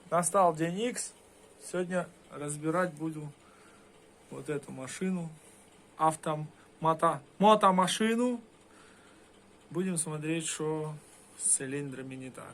Настал день X. Сегодня разбирать буду вот эту машину. Мотомашину. Будем смотреть, что с цилиндрами не так.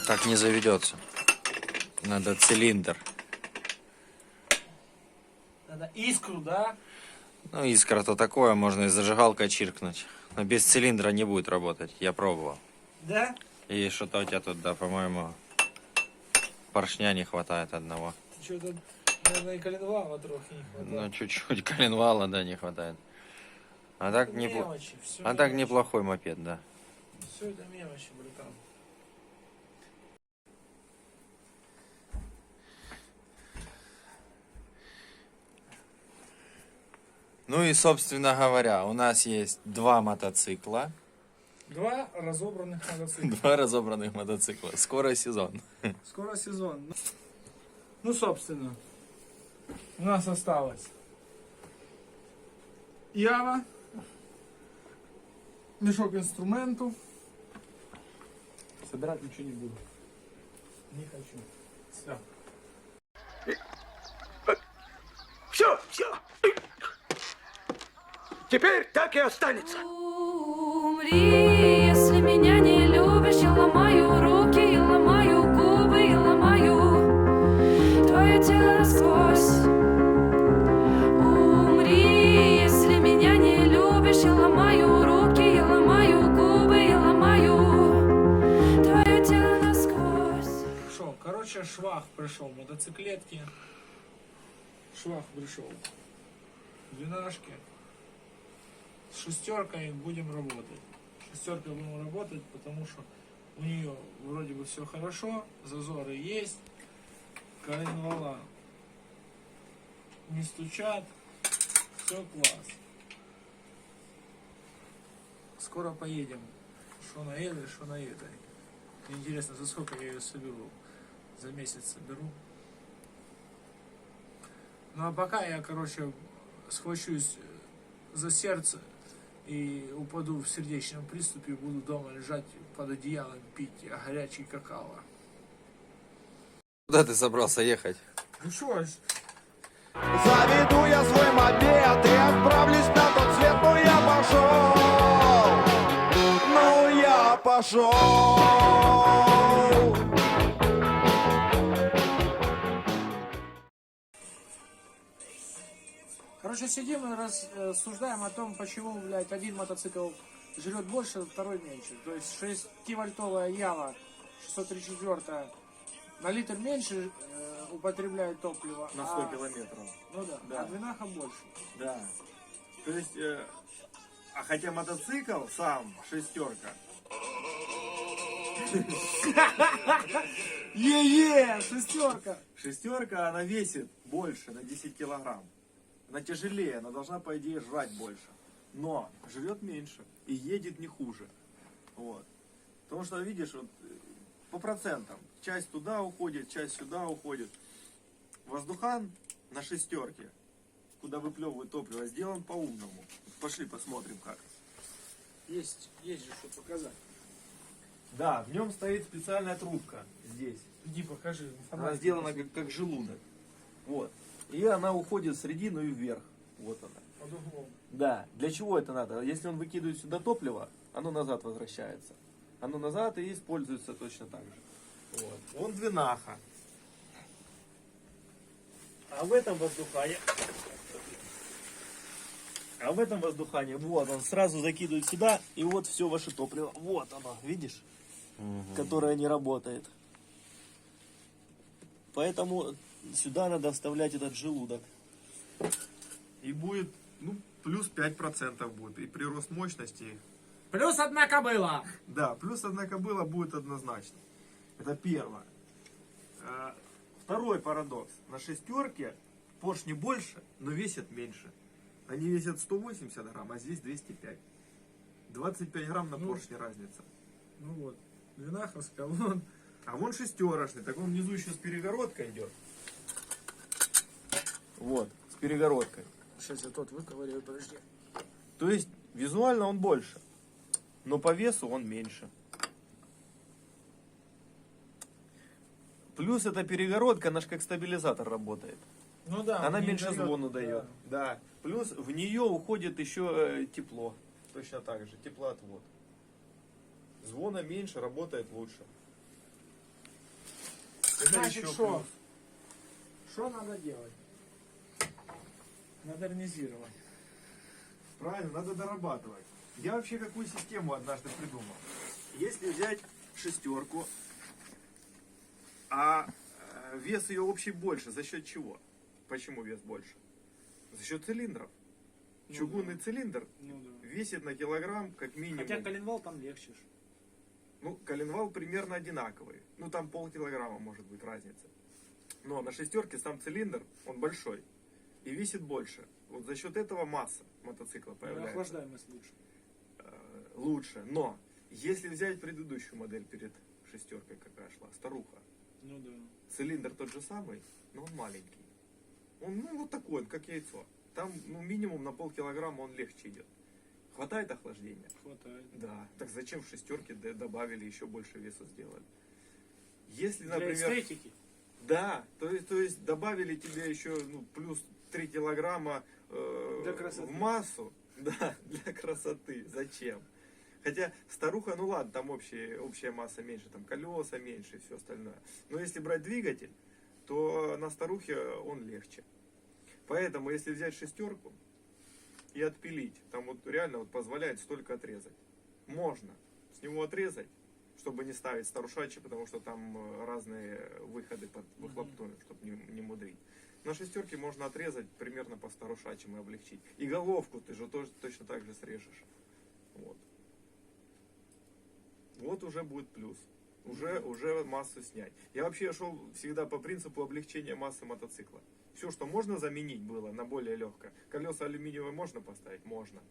Так не заведется. Надо цилиндр. Надо искру, да? Ну, искра-то такое, можно и зажигалкой чиркнуть. Но без цилиндра не будет работать. Я пробовал. Да? И что-то у тебя тут, да, по-моему, поршня не хватает одного. Ты что-то, наверное, и коленвала трохи не хватает. Ну, чуть-чуть коленвала, да, не хватает. А так, Мелочи, все а так неплохой мопед, да. Все это мелочи, братан. Ну и, собственно говоря, у нас есть два мотоцикла. Два разобранных мотоцикла. Два разобранных мотоцикла. Скоро сезон. Скоро сезон. Ну, собственно, у нас осталось Ява, мешок инструменту. Собирать ничего не буду. Не хочу. Все. Все. Теперь так и останется. Умри, если меня не любишь, я ломаю руки, я ломаю губы, я ломаю твое тело насквозь. Умри, если меня не любишь, я ломаю руки, я ломаю губы, я ломаю твое тело насквозь. Шо, короче, швах пришел, мотоциклетки. Швах пришел. Двенашки. С шестеркой будем работать. Шестеркой будем работать, потому что у нее вроде бы все хорошо, зазоры есть, коленвала не стучат, все класс. Скоро поедем. Что на этой, что на этой. Интересно, за сколько я ее соберу? За месяц соберу. Ну а пока я, короче, схвачусь за сердце и упаду в сердечном приступе, буду дома лежать под одеялом, пить горячий какао. Куда ты собрался ехать? Ну что ж, Заведу я свой мопед и отправлюсь на тот свет, ну я пошел. короче, сидим и рассуждаем о том, почему, блядь, один мотоцикл жрет больше, второй меньше. То есть 6-вольтовая Ява 634 на литр меньше употребляет топливо. На 100 километров. Ну да, Да. а двинаха больше. Да. То есть, а хотя мотоцикл сам шестерка. Шестерка. Шестерка, она весит больше на 10 килограмм. Она тяжелее, она должна, по идее, жрать больше. Но жрет меньше и едет не хуже. Вот. Потому что, видишь, вот, по процентам. Часть туда уходит, часть сюда уходит. Воздухан на шестерке, куда выплевывают топливо, сделан по-умному. Пошли посмотрим как. Есть же что показать. Да, в нем стоит специальная трубка здесь. Иди покажи. Она сделана как желудок. Вот. И она уходит в середину и вверх. Вот она. Под углом. Да. Для чего это надо? Если он выкидывает сюда топливо, оно назад возвращается. Оно назад и используется точно так же. Вот. Он двинаха. А в этом воздухании, вот он сразу закидывает сюда, и вот все ваше топливо. Вот оно, видишь? Которое не работает. Поэтому сюда надо вставлять этот желудок. И будет, ну, плюс 5% будет. И прирост мощности. Плюс одна кобыла. Да, плюс одна кобыла будет однозначно. Это первое. Второй парадокс. На шестерке поршни больше, но весят меньше. Они весят 180 грамм, а здесь 205. 25 грамм на поршне разница. Ну вот. Двинаховская, вон. А вон шестерочный, так он внизу еще с перегородкой идет. Вот, с перегородкой. Сейчас я тот выковыряю, подожди. То есть визуально он больше, но по весу он меньше. Плюс эта перегородка, она же как стабилизатор работает. Ну да. Она он не меньше дает, звону дает. Да. Плюс в нее уходит еще тепло. Точно так же, теплоотвод. Звона меньше, работает лучше. Это Значит, еще что? плюс. Что надо делать? Модернизировать. Правильно, надо дорабатывать. Я вообще какую систему однажды придумал. Если взять шестерку, а вес ее общий больше, за счет чего? Почему вес больше? За счет цилиндров. Ну Чугунный цилиндр Ну да. весит на килограмм как минимум. Хотя коленвал там легче. ж. Ну, коленвал примерно одинаковый. Ну, там полкилограмма может быть разница. Но на шестерке сам цилиндр, он большой. И весит больше. Вот за счет этого масса мотоцикла Ну, появляется. охлаждаемость лучше. Лучше. Но, если взять предыдущую модель перед шестеркой, какая шла, старуха. Ну да. Цилиндр тот же самый, но он маленький. Он, ну, вот такой, как яйцо. Там, ну, минимум на полкилограмма он легче идет. Хватает охлаждения? Хватает. Да. Так зачем в шестерке добавили, еще больше веса сделали? Если, Для например... эстетики. Да, то есть добавили тебе еще, ну, плюс 3 килограмма Для красоты. в массу. Да, для красоты. Зачем? Хотя старуха, ну ладно, там общая масса меньше, там колеса меньше и все остальное. Но если брать двигатель, то на старухе он легче. Поэтому, если взять шестерку и отпилить, там вот реально вот позволяет столько отрезать. Можно с него отрезать, чтобы не ставить старушачьи, потому что там разные выходы под выхлоптоны, чтобы не мудрить. На шестерке можно отрезать примерно по старушачьим и облегчить. И головку ты же тоже точно так же срежешь. Вот. Вот уже будет плюс. Уже массу снять. Я вообще шел всегда по принципу облегчения массы мотоцикла. Все, что можно заменить было на более легкое. Колеса алюминиевые можно поставить? Можно.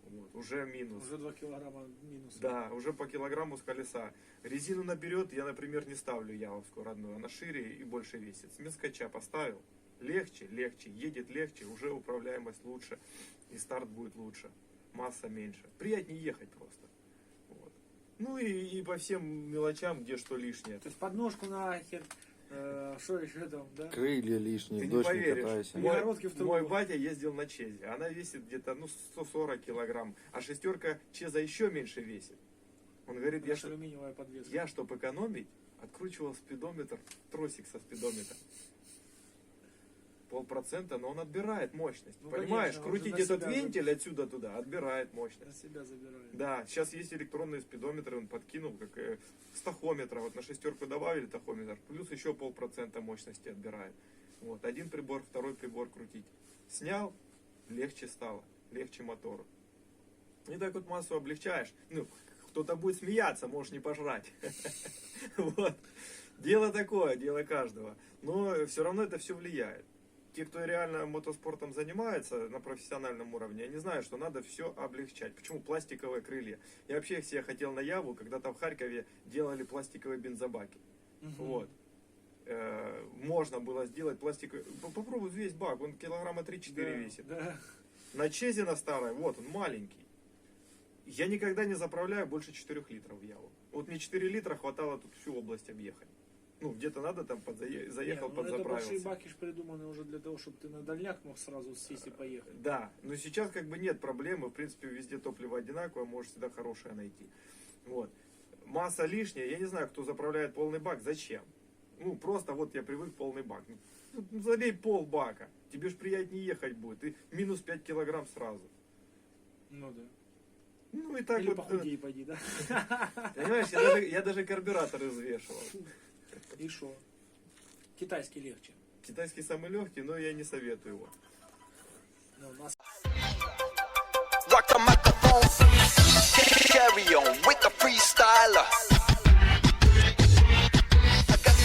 Вот, уже минус. Уже 2 килограмма минус. Да, уже по килограмму с колеса. Резину наперед я, например, не ставлю явовскую родную. Она шире и больше весит. С мескача поставил. Легче, едет легче, уже управляемость лучше. И старт будет лучше. Масса меньше. Приятнее ехать просто. Вот. Ну и по всем мелочам, где что лишнее. То есть подножку нахер. Что еще там, да? Крылья лишние, Ты в не дождь не поверишь. катайся. Перегородки в трубу. Мой батя ездил на Чезе. Она весит где-то 140 килограмм. А шестерка Чеза еще меньше весит. Он говорит, Потому что алюминиевая подвеска. я, чтобы экономить, откручивал спидометр, тросик со спидометра. 0,5%, но он отбирает мощность. Ну, Понимаешь, конечно, он же крутить на этот себя вентиль отсюда туда, отбирает На мощность. себя забирает. Да, сейчас есть электронные спидометры, он подкинул, как с тахометра. Вот на шестерку добавили тахометр, плюс еще 0,5% мощности отбирает. Вот, один прибор, второй прибор крутить. Снял, легче стало, легче мотору. И так вот массу облегчаешь. Ну, кто-то будет смеяться, можешь не пожрать. Вот. Дело такое, дело каждого. Но все равно это все влияет. Те, кто реально мотоспортом занимается на профессиональном уровне, они знают, что надо все облегчать. Почему пластиковые крылья? Я вообще себе хотел на Яву, когда-то в Харькове делали пластиковые бензобаки. Вот. Можно было сделать пластиковый... Попробуй весь бак, он килограмма 3-4 весит. Да. На Чезе на старой, вот он маленький. Я никогда не заправляю больше 4 литров в Яву. Вот мне 4 литра хватало тут всю область объехать. Ну, где-то надо там заехал, Не, ну это большие подзаправился. баки ж придуманы уже для того, чтобы ты на дальняк мог сразу сесть и поехать. Да, но сейчас как бы нет проблемы, в принципе, везде топливо одинаковое, можешь всегда хорошее найти. Вот. Масса лишняя, я не знаю, кто заправляет полный бак, зачем? Ну, просто вот я привык полный бак. Ну, залей полбака, тебе ж приятнее ехать будет, и минус 5 килограмм сразу. Ну да. Ну и так Или вот, похудей поди, да? понимаешь, я даже карбюратор извешивал. И шо? Китайский легче. Китайский самый легкий, но я не советую его. Ну, у нас Rock the microphone, carry on with the freestyler. I got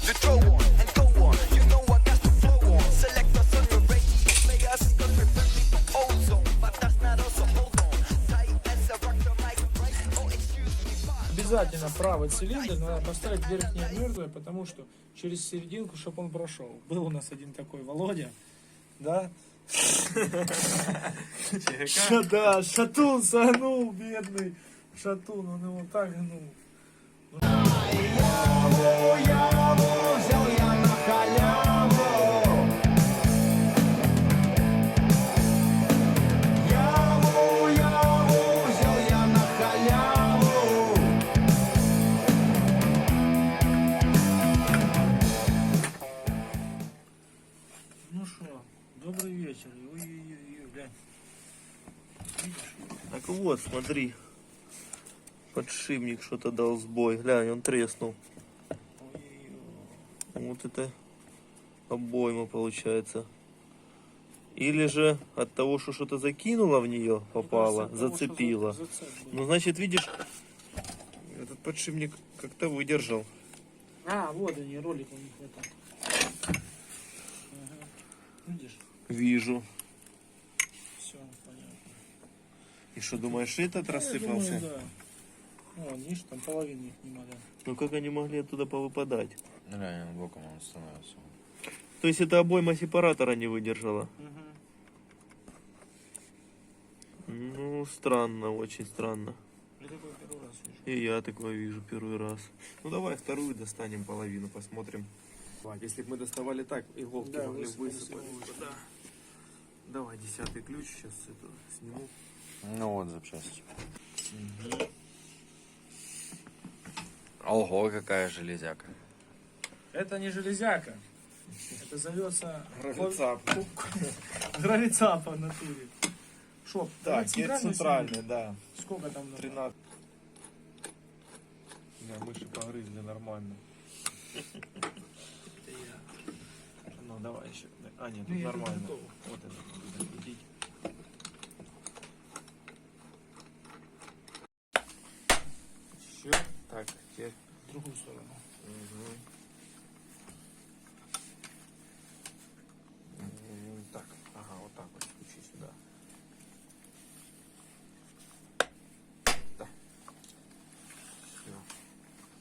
the throw on and go on. You know I got the flow on. Select us on your radio players, cause we're friendly for ozone. But that's not us, so hold on. Tight as a rock the mic, right? Oh, excuse me, boss. обязательно правый цилиндр надо поставить верхнее мертвое, потому что через серединку, чтобы он прошел. Был у нас один такой Володя, да? Да, шатун согнул, бедный шатун, он его так гнул. Взял я на халяву. Яву взял я на халяву. Ну что, добрый вечер. Ой-ой-ой, глянь. Так вот, смотри. Подшипник что-то дал сбой. Глянь, он треснул. Вот это обойма получается. Или же от того, что что-то закинуло в нее, попало, зацепило. Ну, значит, видишь, этот подшипник как-то выдержал. А, вот они, ролик у них вот так. Ага. Видишь? Вижу. Все, понятно. И что, думаешь, этот рассыпался? Я думаю, да. О, видишь, там половины их не надо. Ну, как они могли оттуда повыпадать? Реально, боком он становится. То есть, это обойма сепаратора не выдержала? Ну, странно, очень странно. Я такой первый раз вижу. И я такое вижу первый раз. Ну давай вторую достанем половину, посмотрим. Если бы мы доставали так, иголки Да, могли высыпали высыпать. иголочки. Да. Давай 10-й ключ, сейчас это сниму. Ну вот запчасти. Ого, какая железяка. Это не железяка. Это зовется Гравицап. Гравицап в натуре. Шо, Так, давай это центральный, да. Сколько там надо? 13. Да, мыши погрызли нормально. Ну, давай еще. А, нет, тут Не, я нормально. готов. Вот это надо закрутить. Все. Так, теперь. В другую сторону. Так, ага, вот так вот включи сюда. Да. Все.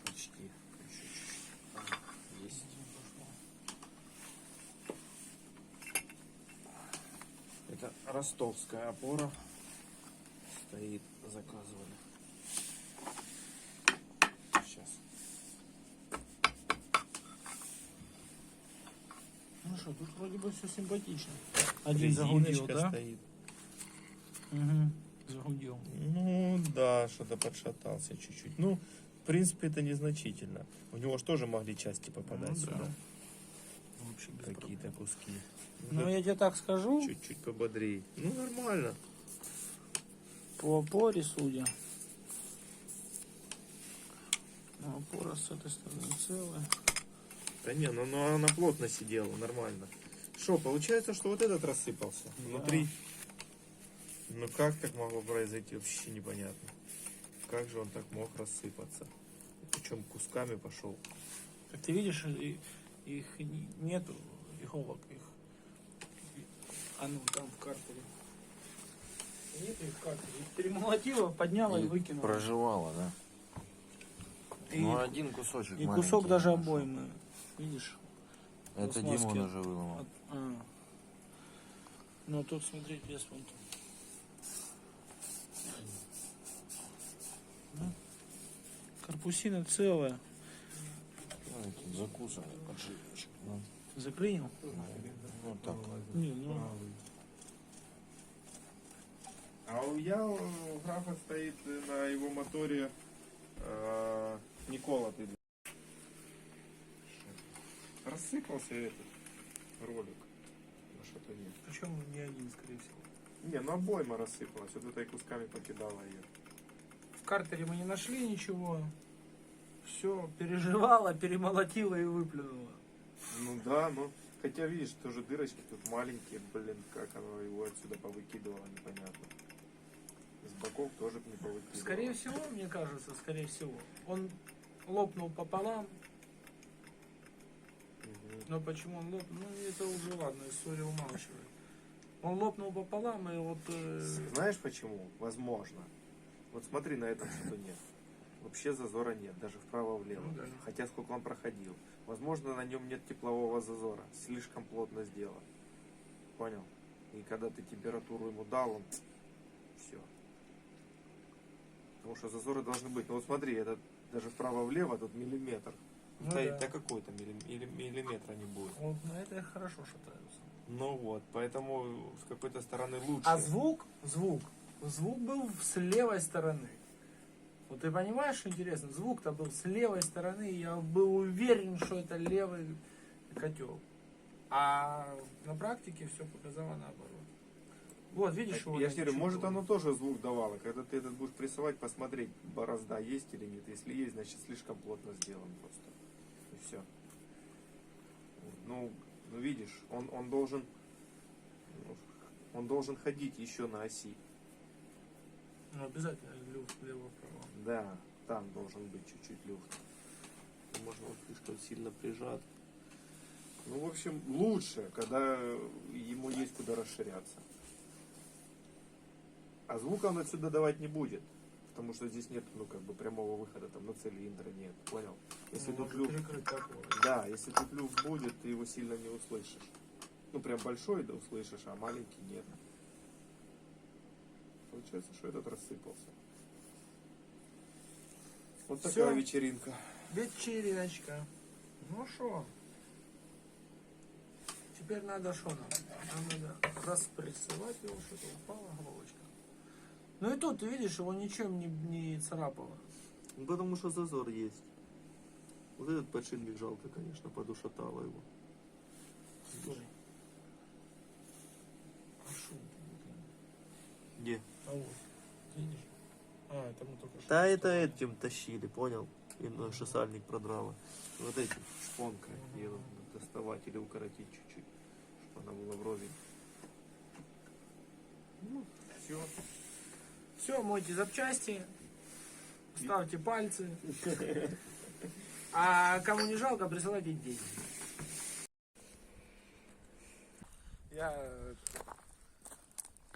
Почти. Еще чуть-чуть. Ага, есть. Это ростовская опора. Стоит, заказывали. Сейчас. Ну что, тут вроде бы все симпатично. Один Резиночка загудел, да? стоит. Угу. Загудел. Ну да, что-то подшатался чуть-чуть. Ну, в принципе, это незначительно. У него же тоже могли части попадать Ну, сюда. да. Вообще без Какие-то куски. Ну, я тебе так скажу, Чуть-чуть пободрее. Ну, нормально. по опоре, судя. Ну, опора с этой стороны целая. Да не, ну она плотно сидела, нормально. Что, получается, что вот этот рассыпался внутри? Ну как так могло произойти, вообще непонятно. Как же он так мог рассыпаться? Причем кусками пошел. Как ты видишь, их нету, иголок их. А ну, там в картере. Нету их в картере. Их перемолотила, подняла и выкинула. Проживала, да? И, Ну, один кусочек и маленький кусок даже нашел. обоймы. Видишь? Это пластмасски. Димон уже выломал. Ну, тут смотри, без вон. Корпусина целая. Закусанный подшипничек. Заклинил? Вот так. Не, ну... А у графа стоит на его моторе не колотый. Рассыпался этот ролик. Ну что-то нет. Причем не один, скорее всего. Не, ну обойма рассыпалась. Вот это и кусками покидала ее. В картере мы не нашли ничего. Все переживала, перемолотила и выплюнула. Ну да, ну. Хотя видишь, тоже дырочки тут маленькие, блин, как оно его отсюда повыкидывало, непонятно. С боков тоже не повыкидывало. Скорее всего, мне кажется, скорее всего. Он лопнул пополам. Но почему он лопнул? Ну, это уже ладно, история умалчивает. Он лопнул пополам, и вот... Знаешь почему? Возможно. Вот смотри, на этом шатуне. Вообще зазора нет, даже вправо-влево. Ну да. Хотя сколько он проходил. Возможно, на нем нет теплового зазора. Слишком плотно сделан. Понял? И когда ты температуру ему дал, он... Все. Потому что зазоры должны быть. Ну вот смотри, это даже вправо-влево тут миллиметр. Ну да, да. да какой-то миллиметра не будет. Вот на это хорошо шатаются. Ну вот, поэтому с какой-то стороны лучше. А звук был с левой стороны. Вот ты понимаешь, что интересно? Звук-то был с левой стороны, и я был уверен, что это левый котел. А на практике все показало наоборот. Вот, видишь, его Я же говорю, ничего. может оно тоже звук давало. Когда ты этот будешь прессовать, посмотреть, борозда есть или нет. Если есть, значит слишком плотно сделан просто. И все. Ну видишь, он должен ходить еще на оси. Ну, обязательно люфт лево-право. Да, там должен быть чуть-чуть люфт. Можно он слишком сильно прижат. Ну, в общем, лучше, когда ему есть куда расширяться. А звука он отсюда давать не будет. Потому что здесь нет, прямого выхода там на цилиндр нет. Понял? Если тут люфт. Да, если тут люфт будет, ты его сильно не услышишь. Ну, прям большой, да, услышишь, а маленький нет. Получается, что этот рассыпался. Вот такая Всё. вечеринка. Вечериночка. Ну что? Теперь надо что нам? Нам надо распрессовать его, что-то упала головочка. Ну и тут, ты видишь, его ничем не царапало. Ну, потому что зазор есть. Вот этот подшипник жалко, конечно, подушатало его. Стой. А шо? Где? А вот, видишь? А, это мы только что... Да это этим тащили, понял? И шосальник продрало. Вот этим. Шпонкой. Ее надо доставать или укоротить чуть-чуть, чтобы она была вровень. Ну, все. Все, мойте запчасти. Ставьте пальцы. А кому не жалко, присылайте деньги. Я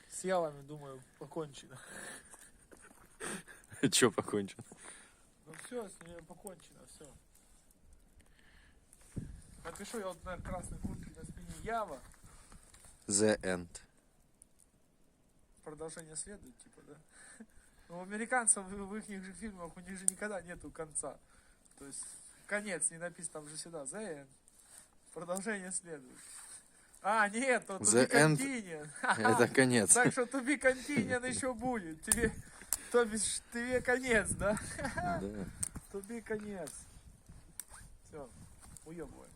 с ялами, думаю, покончено. Че покончено? Ну все, с ней покончено, все. Напишу я вот на красной куртке на спине Ява. The End. Продолжение следует, типа, да? Но у американцев в их же фильмах у них же никогда нету конца. То есть конец не написано, там же всегда The End. Продолжение следует. А, нет, то The To Be End Continued. Это конец. Так что To Be Continued еще будет. Тебе конец, да? Да. To Be конец. Все, уебываем.